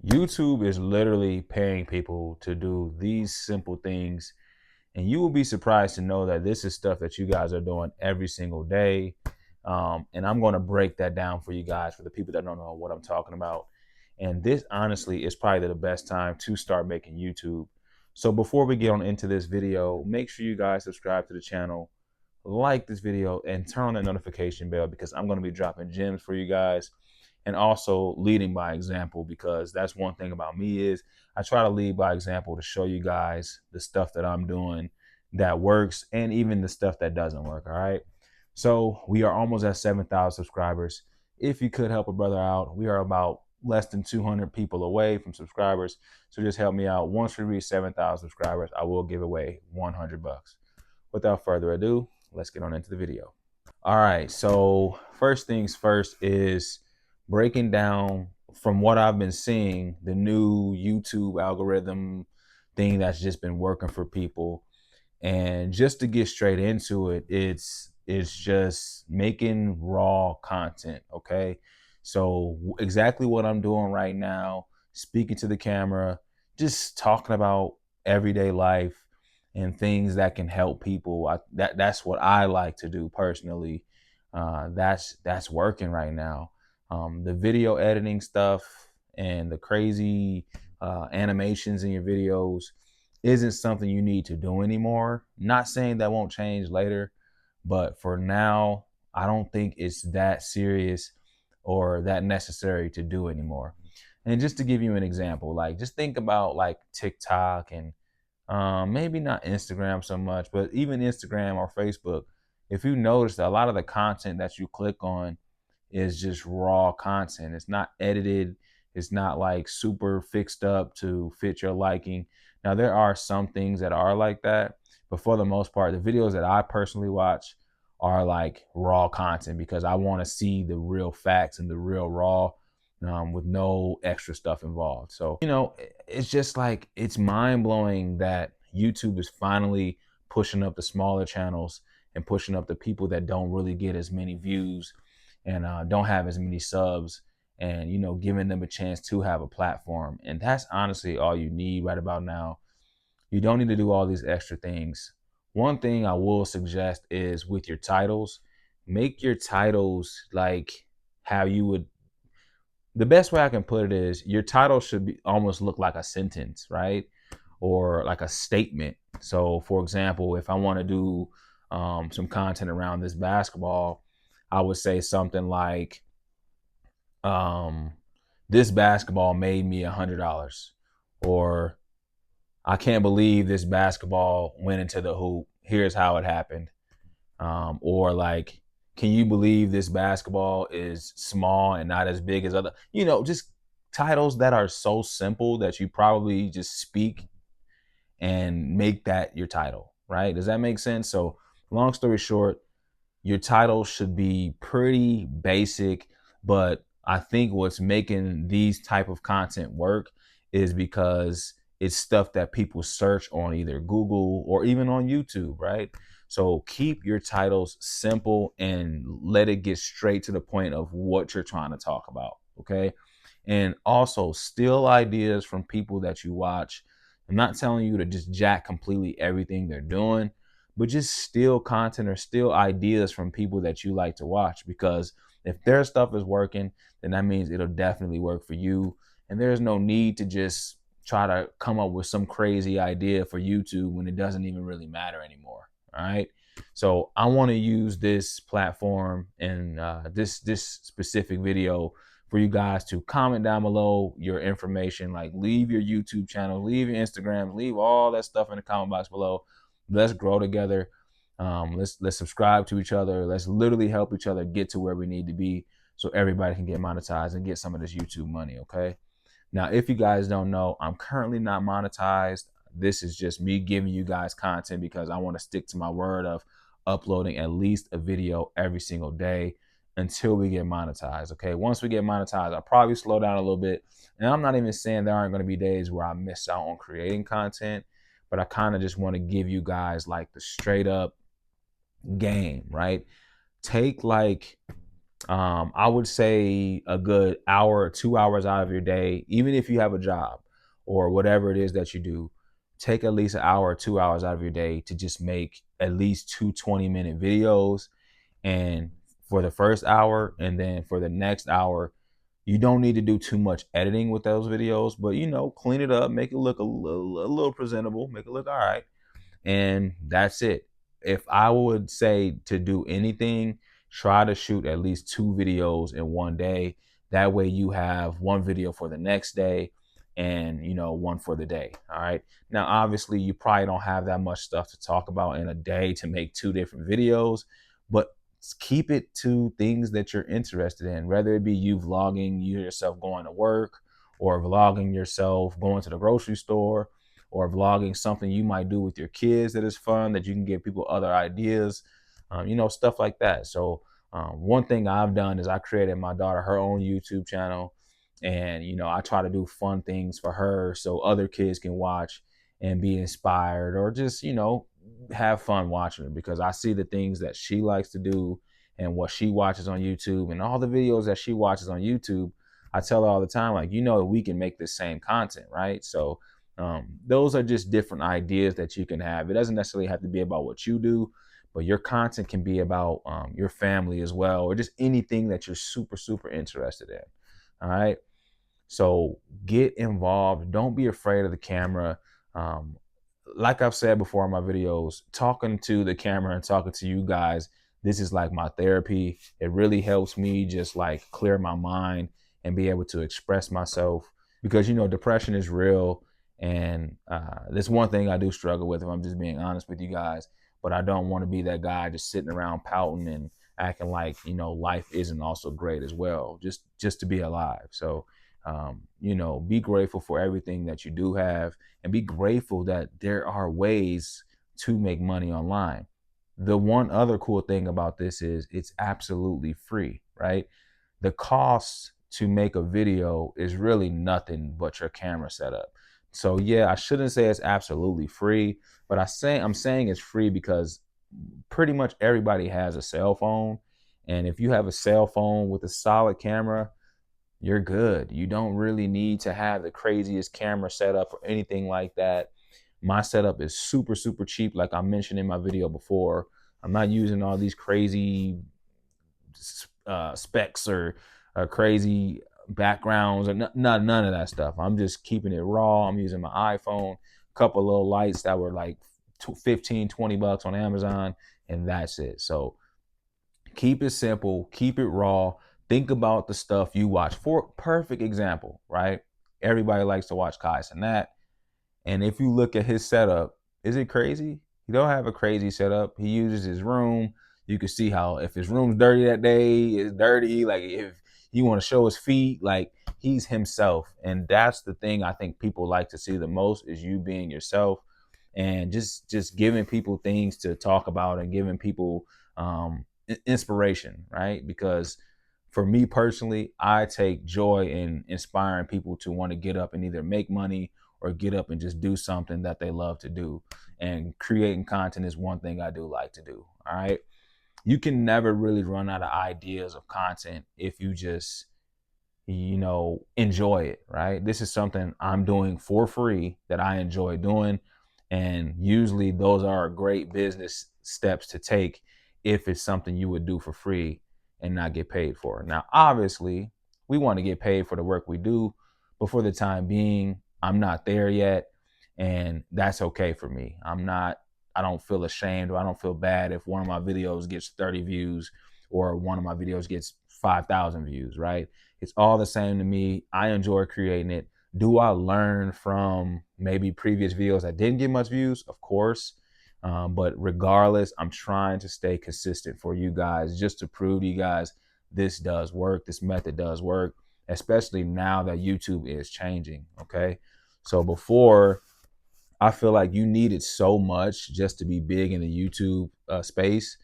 YouTube is literally paying people to do these simple things. And you will be surprised to know that this is stuff that you guys are doing every single day. And I'm going to break that down for you guys, for the people that don't know what I'm talking about. And this honestly is probably the best time to start making YouTube. So before we get on into this video, make sure you guys subscribe to the channel, like this video, and turn on that notification bell, because I'm going to be dropping gems for you guys, and also leading by example, because that's one thing about me is I try to lead by example to show you guys the stuff that I'm doing that works, and even the stuff that doesn't work. All right. So we are almost at 7,000 subscribers. If you could help a brother out, we are about less than 200 people away from subscribers. So just help me out. Once we reach 7,000 subscribers, I will give away 100 bucks. Without further ado, let's get on into the video. All right. So first things first is breaking down, from what I've been seeing, the new YouTube algorithm thing that's just been working for people. And just to get straight into it, it's just making raw content. Okay. So exactly what I'm doing right now, speaking to the camera, just talking about everyday life and things that can help people. That's what I like to do personally. That's working right now. The video editing stuff and the crazy animations in your videos isn't something you need to do anymore. Not saying that won't change later, but for now, I don't think it's that serious or that necessary to do anymore. And just to give you an example, like just think about like TikTok and maybe not Instagram so much, but even Instagram or Facebook. If you notice that a lot of the content that you click on is just raw content. It's not edited. It's not like super fixed up to fit your liking. Now, there are some things that are like that, but for the most part, the videos that I personally watch are like raw content, because I want to see the real facts and the real raw, with no extra stuff involved. So, it's just like, it's mind blowing that YouTube is finally pushing up the smaller channels and pushing up the people that don't really get as many views and don't have as many subs, and giving them a chance to have a platform. And that's honestly all you need right about now. You don't need to do all these extra things. One thing I will suggest is with your titles, make your titles like how you would, the best way I can put it is, your title should be almost look like a sentence, right? Or like a statement. So for example, if I want to do some content around this basketball, I would say something like, this basketball made me $100, or I can't believe this basketball went into the hoop. Here's how it happened. Or like, can you believe this basketball is small and not as big as other, just titles that are so simple that you probably just speak and make that your title, right? Does that make sense? So long story short, your title should be pretty basic, but I think what's making these type of content work is because it's stuff that people search on either Google or even on YouTube, right? So keep your titles simple and let it get straight to the point of what you're trying to talk about, okay? And also steal ideas from people that you watch. I'm not telling you to just jack completely everything they're doing, but just steal content or steal ideas from people that you like to watch, because if their stuff is working, then that means it'll definitely work for you. And there's no need to just try to come up with some crazy idea for YouTube when it doesn't even really matter anymore. All right. So I want to use this platform and this specific video for you guys to comment down below your information, like leave your YouTube channel, leave your Instagram, leave all that stuff in the comment box below. Let's grow together. Let's subscribe to each other. Let's literally help each other get to where we need to be, so everybody can get monetized and get some of this YouTube money. Okay. Now, if you guys don't know, I'm currently not monetized. This is just me giving you guys content because I want to stick to my word of uploading at least a video every single day until we get monetized. Okay. Once we get monetized, I'll probably slow down a little bit. And I'm not even saying there aren't going to be days where I miss out on creating content, but I kind of just want to give you guys like the straight up game, right? Take like I would say a good hour or 2 hours out of your day, even if you have a job or whatever it is that you do, take at least an hour or 2 hours out of your day to just make at least two 20-minute videos. And for the first hour, and then for the next hour, you don't need to do too much editing with those videos, but clean it up, make it look a little presentable, make it look all right, and that's it. If I would say to do anything, try to shoot at least two videos in one day. That way you have one video for the next day and one for the day. All right. Now, obviously, you probably don't have that much stuff to talk about in a day to make two different videos, but keep it to things that you're interested in, whether it be you vlogging you yourself going to work, or vlogging yourself going to the grocery store, or vlogging something you might do with your kids that is fun, that you can give people other ideas, stuff like that. So one thing I've done is I created my daughter her own YouTube channel, and I try to do fun things for her so other kids can watch and be inspired, or just have fun watching her, because I see the things that she likes to do and what she watches on YouTube and all the videos that she watches on YouTube. I tell her all the time, like, we can make this same content, right? So those are just different ideas that you can have. It doesn't necessarily have to be about what you do, but your content can be about your family as well, or just anything that you're super, super interested in. All right. So get involved. Don't be afraid of the camera. Um, like I've said before in my videos, talking to the camera and talking to you guys, this is like my therapy. It really helps me just like clear my mind and be able to express myself, because depression is real. And there's one thing I do struggle with, if I'm just being honest with you guys. But I don't want to be that guy just sitting around pouting and acting like life isn't also great as well, just to be alive. So be grateful for everything that you do have, and be grateful that there are ways to make money online. The one other cool thing about this is it's absolutely free, right? The cost to make a video is really nothing but your camera setup. So yeah, I shouldn't say it's absolutely free, but I'm saying it's free because pretty much everybody has a cell phone. And if you have a cell phone with a solid camera, you're good. You don't really need to have the craziest camera setup or anything like that. My setup is super, super cheap, like I mentioned in my video before. I'm not using all these crazy specs or crazy backgrounds, or none of that stuff. I'm just keeping it raw. I'm using my iPhone, a couple little lights that were like 15, 20 bucks on Amazon, and that's it. So keep it simple, keep it raw. Think about the stuff you watch. For perfect example, right? Everybody likes to watch Kai Cenat. And if you look at his setup, is it crazy? He don't have a crazy setup. He uses his room. You can see how if his room's dirty that day, it's dirty. Like if you want to show his feet, like he's himself. And that's the thing I think people like to see the most, is you being yourself, and just giving people things to talk about, and giving people inspiration, right? Because for me personally, I take joy in inspiring people to want to get up and either make money or get up and just do something that they love to do. And creating content is one thing I do like to do. All right. You can never really run out of ideas of content if you just, enjoy it, right? This is something I'm doing for free that I enjoy doing. And usually those are great business steps to take if it's something you would do for free and not get paid for. Now, obviously, we want to get paid for the work we do, but for the time being, I'm not there yet. And that's okay for me. I don't feel ashamed, or I don't feel bad if one of my videos gets 30 views or one of my videos gets 5,000 views, right? It's all the same to me. I enjoy creating it. Do I learn from maybe previous videos that didn't get much views? Of course. But regardless, I'm trying to stay consistent for you guys, just to prove to you guys this does work. This method does work, especially now that YouTube is changing. Okay. So before, I feel like you needed so much just to be big in the YouTube space.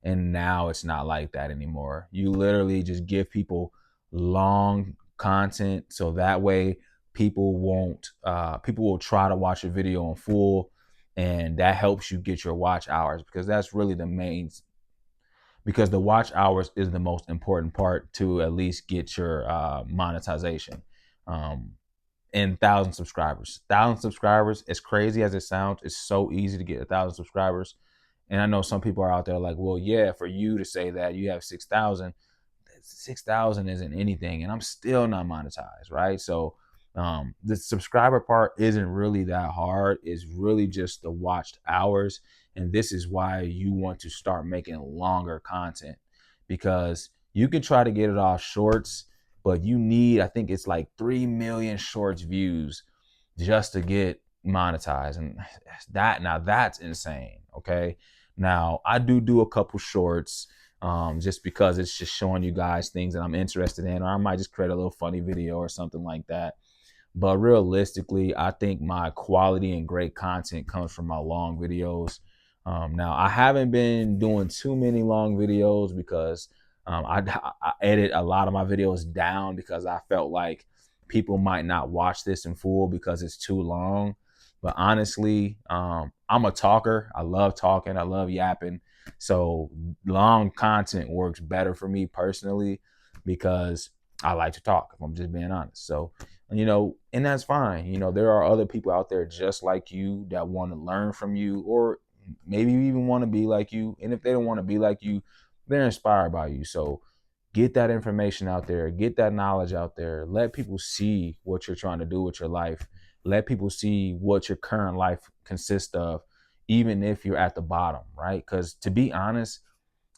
And now it's not like that anymore. You literally just give people long content, so that way people will try to watch a video in full, and that helps you get your watch hours, because that's really the because the watch hours is the most important part to at least get your monetization. And 1,000 subscribers, as crazy as it sounds, it's so easy to get 1,000 subscribers. And I know some people are out there like, well, yeah, for you to say that you have 6,000, 6,000 isn't anything, and I'm still not monetized, right? So the subscriber part isn't really that hard. It's really just the watched hours, and this is why you want to start making longer content, because you can try to get it off shorts, but you need, I think it's like 3 million shorts views just to get monetized, and that's insane. Okay, now I do a couple shorts, just because it's just showing you guys things that I'm interested in, or I might just create a little funny video or something like that. But realistically, I think my quality and great content comes from my long videos. Now, I haven't been doing too many long videos because I edit a lot of my videos down because I felt like people might not watch this in full because it's too long. But honestly, I'm a talker. I love talking. I love yapping. So long content works better for me personally because I like to talk, if I'm just being honest. So, and that's fine. There are other people out there just like you that want to learn from you, or maybe even want to be like you. And if they don't want to be like you, they're inspired by you. So get that information out there, get that knowledge out there, let people see what you're trying to do with your life. Let people see what your current life consists of, even if you're at the bottom, right? Because to be honest,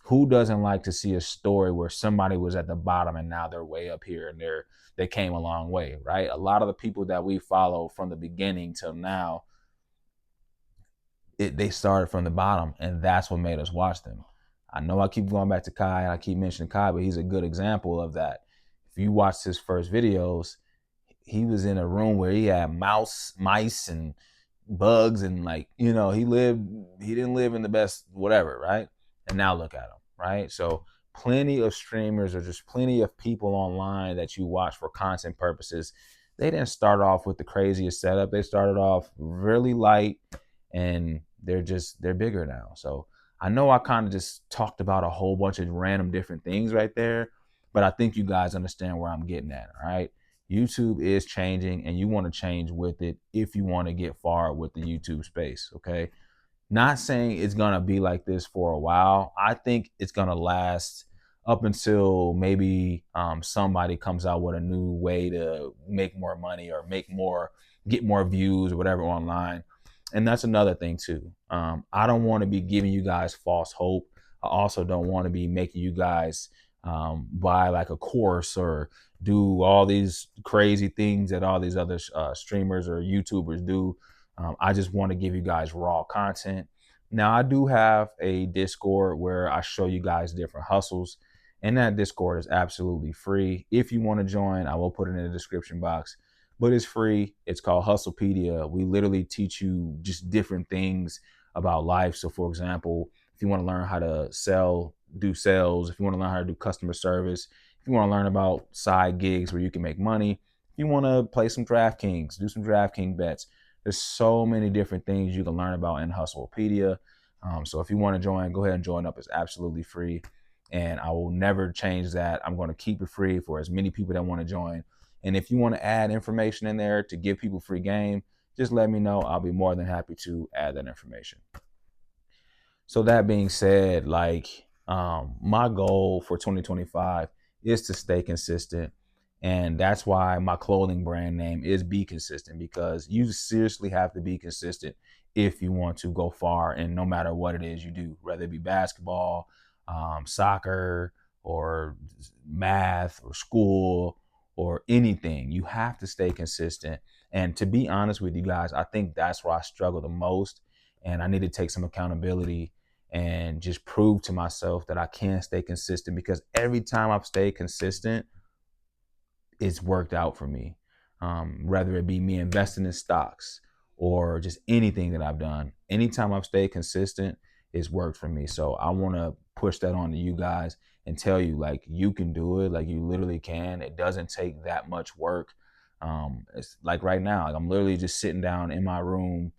who doesn't like to see a story where somebody was at the bottom and now they're way up here and they came a long way, right? A lot of the people that we follow from the beginning till now, they started from the bottom, and that's what made us watch them. I know I keep going back to Kai, and I keep mentioning Kai, but he's a good example of that. If you watch his first videos, he was in a room where he had mice and bugs, and he didn't live in the best whatever, right? And now look at him, right? So plenty of streamers, or just plenty of people online that you watch for content purposes, they didn't start off with the craziest setup. They started off really light, and they're bigger now. So I know I kind of just talked about a whole bunch of random different things right there, but I think you guys understand where I'm getting at. All right, YouTube is changing, and you want to change with it if you want to get far with the YouTube space. Okay, not saying it's gonna be like this for a while. I think it's gonna last up until maybe somebody comes out with a new way to make more money, or get more views or whatever online. And that's another thing too. I don't want to be giving you guys false hope. I also don't want to be making you guys buy like a course or do all these crazy things that all these other streamers or YouTubers do. I just want to give you guys raw content. Now, I do have a Discord where I show you guys different hustles, and that Discord is absolutely free. If you want to join, I will put it in the description box, but it's free. It's called Hustlepedia. We literally teach you just different things about life. So, for example, if you want to learn how to do sales, if you want to learn how to do customer service, if you want to learn about side gigs where you can make money, if you want to play some DraftKings, do some DraftKings bets, there's so many different things you can learn about in Hustlepedia. So if you want to join, go ahead and join up. It's absolutely free, and I will never change that. I'm going to keep it free for as many people that want to join. And if you want to add information in there to give people free game, just let me know. I'll be more than happy to add that information. So that being said, my goal for 2025 is to stay consistent. And that's why my clothing brand name is Be Consistent, because you seriously have to be consistent if you want to go far. And no matter what it is you do, whether it be basketball, soccer, or math, or school, or anything, you have to stay consistent. And to be honest with you guys, I think that's where I struggle the most. And I need to take some accountability and just prove to myself that I can stay consistent, because every time I've stayed consistent, it's worked out for me. Whether it be me investing in stocks or just anything that I've done, anytime I've stayed consistent, it's worked for me. So I want to push that on to you guys and tell you, like, you can do it. Like, you literally can. It doesn't take that much work. It's like right now, like, I'm literally just sitting down in my room,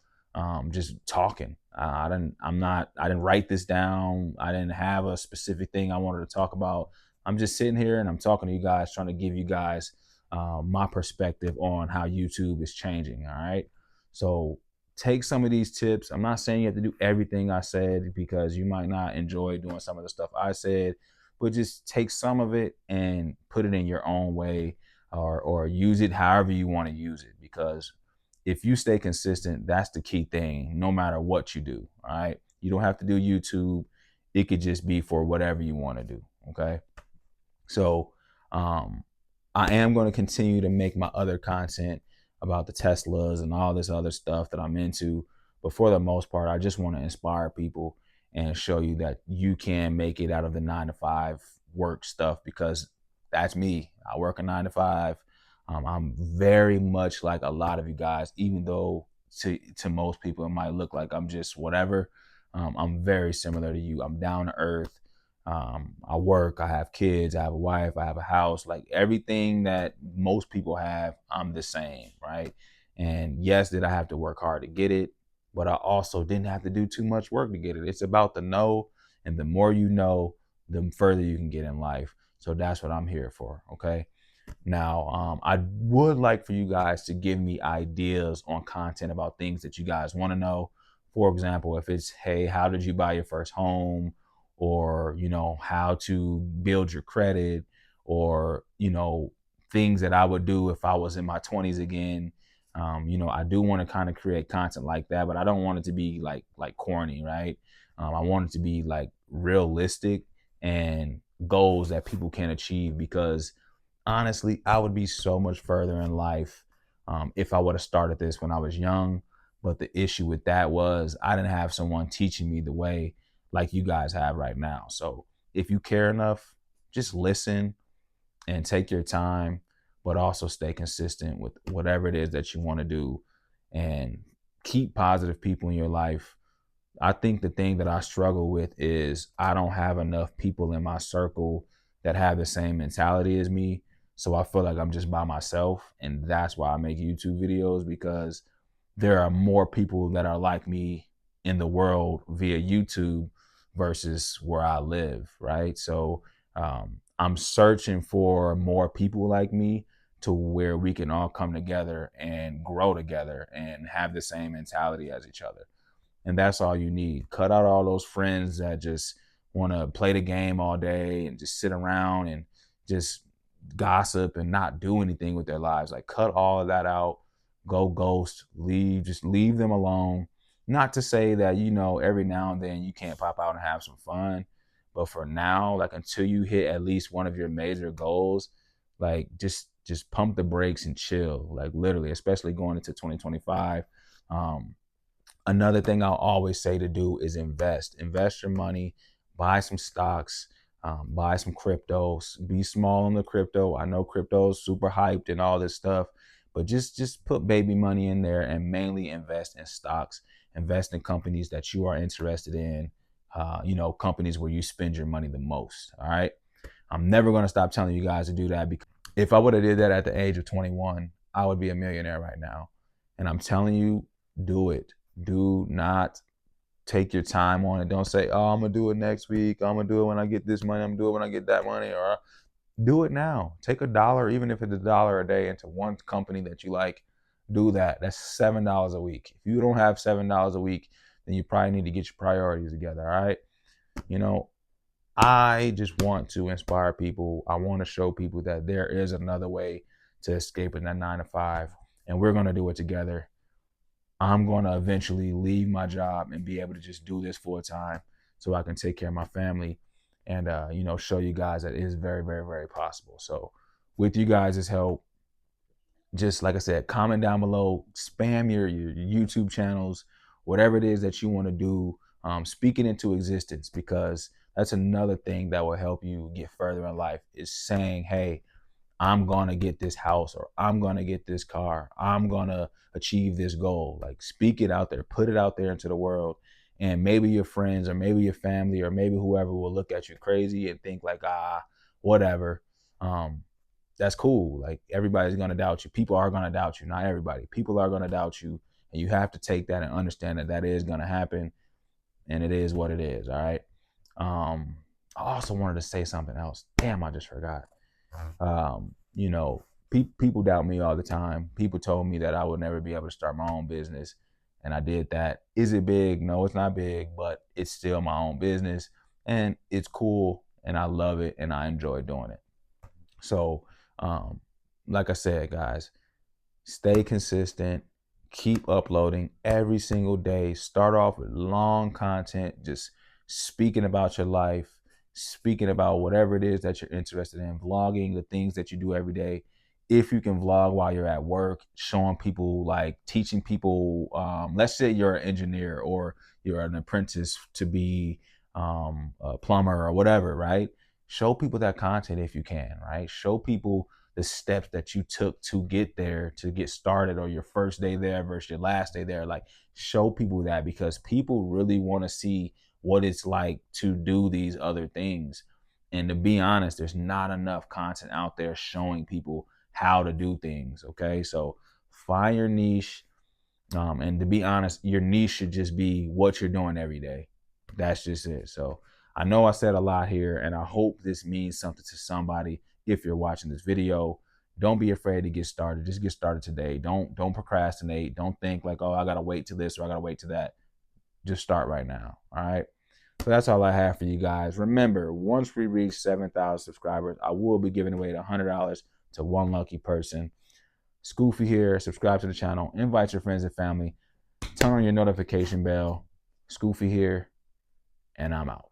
just talking. I didn't write this down. I didn't have a specific thing I wanted to talk about. I'm just sitting here and I'm talking to you guys, trying to give you guys my perspective on how YouTube is changing. All right. So take some of these tips. I'm not saying you have to do everything I said, because you might not enjoy doing some of the stuff I said, but just take some of it and put it in your own way, or use it however you want to use it. Because if you stay consistent, that's the key thing, no matter what you do. All right. You don't have to do YouTube. It could just be for whatever you want to do. Okay. So I am going to continue to make my other content about the Teslas and all this other stuff that I'm into. But for the most part, I just want to inspire people and show you that you can make it out of the 9 to 5 work stuff, because that's me. I work a 9 to 5. I'm very much like a lot of you guys, even though to most people it might look like I'm just whatever. I'm very similar to you. I'm down to earth. I work, I have kids, I have a wife, I have a house, like everything that most people have, I'm the same, right? And yes, did I have to work hard to get it, but I also didn't have to do too much work to get it. It's about the know, and the more you know, the further you can get in life. So that's what I'm here for, okay? Now, I would like for you guys to give me ideas on content about things that you guys want to know. For example, if it's, hey, how did you buy your first home? Or, how to build your credit, or, things that I would do if I was in my 20s again. I do want to kind of create content like that, but I don't want it to be like corny, right? I want it to be like realistic and goals that people can achieve, because honestly, I would be so much further in life if I would have started this when I was young. But the issue with that was I didn't have someone teaching me the way like you guys have right now. So if you care enough, just listen and take your time, but also stay consistent with whatever it is that you want to do, and keep positive people in your life. I think the thing that I struggle with is I don't have enough people in my circle that have the same mentality as me. So I feel like I'm just by myself. And that's why I make YouTube videos, because there are more people that are like me in the world via YouTube versus where I live, right? So I'm searching for more people like me, to where we can all come together and grow together and have the same mentality as each other. And that's all you need. Cut out all those friends that just want to play the game all day and just sit around and just gossip and not do anything with their lives. Like, cut all of that out. Go ghost, leave, just leave them alone. Not to say that, every now and then you can't pop out and have some fun, but for now, like, until you hit at least one of your major goals, like, just pump the brakes and chill. Like, literally, especially going into 2025. Another thing I'll always say to do is invest your money, buy some stocks, buy some cryptos, be small on the crypto. I know crypto is super hyped and all this stuff, but just put baby money in there, and mainly invest in stocks, invest in companies that you are interested in, companies where you spend your money the most. All right. I'm never going to stop telling you guys to do that, because if I would have did that at the age of 21, I would be a millionaire right now. And I'm telling you, do it. Do not take your time on it. Don't say, oh, I'm going to do it next week. I'm going to do it when I get this money. I'm going to do it when I get that money. Or do it now. Take $1, even if it's $1 a day, into one company that you like. Do that. That's $7 a week. If you don't have $7 a week, then you probably need to get your priorities together. All right. I just want to inspire people. I want to show people that there is another way to escape in that 9 to 5, and we're going to do it together. I'm going to eventually leave my job and be able to just do this full time, so I can take care of my family and, show you guys that it is very, very, very possible. So with you guys' help, just like I said, comment down below, spam your YouTube channels, whatever it is that you want to do, speak it into existence, because that's another thing that will help you get further in life, is saying, hey, I'm going to get this house, or I'm going to get this car. I'm going to achieve this goal. Like, speak it out there, put it out there into the world. And maybe your friends, or maybe your family, or maybe whoever will look at you crazy and think like, whatever. That's cool. Like, everybody's going to doubt you. People are going to doubt you. Not everybody. People are going to doubt you. And you have to take that and understand that that is going to happen. and it is what it is. All right. I also wanted to say something else. Damn, I just forgot. You know, people doubt me all the time. People told me that I would never be able to start my own business, and I did that. Is it big? No, it's not big, but it's still my own business, and it's cool, and I love it, and I enjoy doing it. So, like I said, guys, stay consistent, keep uploading every single day. Start off with long content, just speaking about your life, speaking about whatever it is that you're interested in, vlogging the things that you do every day. If you can vlog while you're at work, showing people, like teaching people, let's say you're an engineer or you're an apprentice to be a plumber or whatever, right? Show people that content if you can, right? Show people the steps that you took to get there, to get started, or your first day there versus your last day there. Like, show people that, because people really want to see what it's like to do these other things. And to be honest, there's not enough content out there showing people how to do things. Okay, so find your niche. And to be honest, your niche should just be what you're doing every day. That's just it. So I know I said a lot here, and I hope this means something to somebody. If you're watching this video, don't be afraid to get started. Just get started today. Don't procrastinate. Don't think like, oh, I gotta wait till this or I gotta wait till that. Just start right now. All right. So that's all I have for you guys. Remember, once we reach 7,000 subscribers, I will be giving away $100 to one lucky person. Scoofy here. Subscribe to the channel. Invite your friends and family. Turn on your notification bell. Scoofy here, and I'm out.